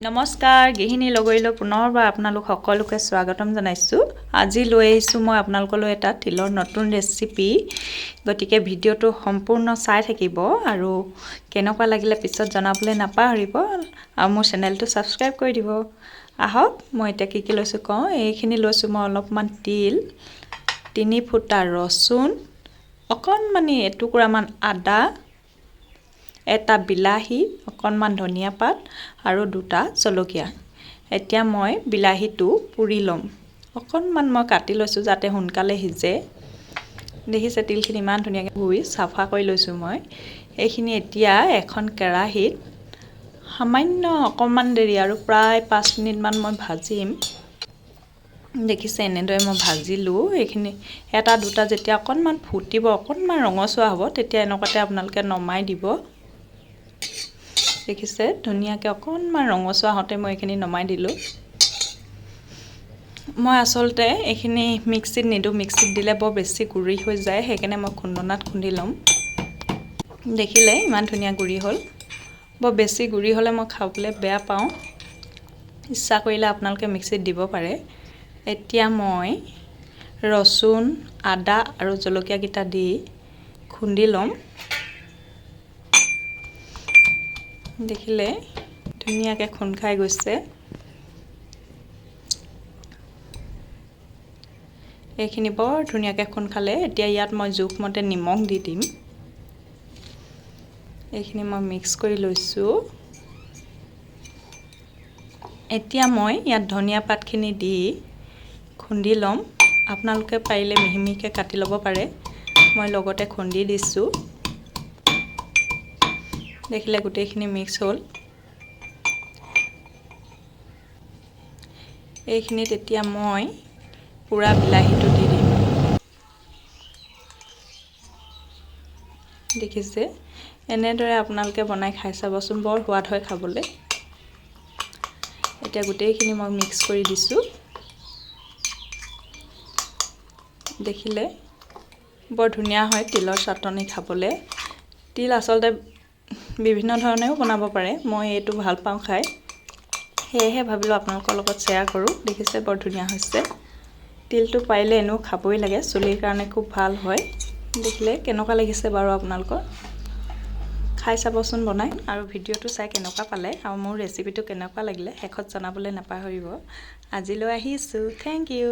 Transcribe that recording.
নমস্কাৰ গৃহিণী লগৰীলৈ পুনৰবাৰ আপোনালোক সকলোকে স্বাগতম জনাইছোঁ। আজি লৈ আহিছোঁ মই আপোনালোকলৈ এটা তিলৰ নতুন ৰেচিপি। গতিকে ভিডিঅ'টো সম্পূৰ্ণ চাই থাকিব আৰু কেনেকুৱা লাগিলে পিছত জনাবলৈ নাপাহৰিব আৰু মোৰ চেনেলটো ছাবস্ক্ৰাইব কৰি দিব। আহক মই এতিয়া কি লৈছোঁ কওঁ। এইখিনি লৈছোঁ মই অলপমান তিল, 3 ফুটা ৰচুন, অকণমানি এটুকুৰামান আদা, এটা বিলাহী, অকণমান ধনিয়া পাত আৰু 2টা জলকীয়া। এতিয়া মই বিলাহীটো পুৰি ল'ম। অকণমান মই কাটি লৈছোঁ যাতে সোনকালে সিজে। দেখিছে তিলখিনি ইমান ধুনীয়াকৈ ধুই চাফা কৰি লৈছোঁ মই। এইখিনি এতিয়া এখন কেৰাহীত সামান্য অকণমান দেৰি আৰু প্ৰায় 5 মিনিটমান মই ভাজিম। দেখিছে এনেদৰে মই ভাজিলোঁ। এইখিনি এটা দুটা যেতিয়া অকণমান ফুটিব, অকণমান ৰঙচুৱা হ'ব, তেতিয়া এনেকুৱাতে আপোনালোকে নমাই দিব। দেখিছে ধুনীয়াকৈ অকণমান ৰঙচুৱা হওঁতে মই এইখিনি নমাই দিলোঁ। মই আচলতে এইখিনি মিক্সিত নিদিওঁ, মিক্সিত দিলে বৰ বেছি গুৰি হৈ যায়, সেইকাৰণে মই খুন্দনাত খুন্দি ল'ম। দেখিলে ইমান ধুনীয়া গুৰি হ'ল। বৰ বেছি গুৰি হ'লে মই খাবলৈ বেয়া পাওঁ। ইচ্ছা কৰিলে আপোনালোকে মিক্সিত দিব পাৰে। এতিয়া মই ৰচুন, আদা আৰু জলকীয়াকেইটা দি খুন্দি ল'ম। দেখিলে ধুনীয়াকৈ খুন্দ খাই গৈছে। এইখিনি বৰ ধুনীয়াকৈ খুন্দ খালে। এতিয়া ইয়াত মই জোখমতে নিমখ দি দিম। এইখিনি মই মিক্স কৰি লৈছোঁ। এতিয়া মই ইয়াত ধনিয়া পাতখিনি দি খুন্দি ল'ম। আপোনালোকে পাৰিলে মিহি মিহিকৈ কাটি ল'ব পাৰে। মই লগতে খুন্দি দিছোঁ। দেখিলে গোটেইখিনি মিক্স হ'ল। এইখিনিত এতিয়া মই পুৰা বিলাহীটো দি দিম। দেখিছে এনেদৰে আপোনালোকে বনাই খাই চাবচোন, বৰ সোৱাদ হয় খাবলৈ। এতিয়া গোটেইখিনি মই মিক্স কৰি দিছোঁ। দেখিলে বৰ ধুনীয়া হয় তিলৰ চাটনি খাবলৈ। তিল আচলতে বিভিন্ন ধৰণেও বনাব পাৰে, মই এইটো ভাল পাওঁ খাই, সেয়েহে ভাবিলোঁ আপোনালোকৰ লগত শ্বেয়াৰ কৰোঁ। দেখিছে বৰ ধুনীয়া হৈছে। তিলটো পাৰিলে এনেও খাবই লাগে, চুলিৰ কাৰণে খুব ভাল হয়। দেখিলে কেনেকুৱা লাগিছে বাৰু আপোনালোকৰ? খাই চাবচোন বনাই আৰু ভিডিঅ'টো চাই কেনেকুৱা পালে আৰু মোৰ ৰেচিপিটো কেনেকুৱা লাগিলে শেষত জনাবলৈ নাপাহৰিব। আজিলৈ আহিছোঁ। Thank U.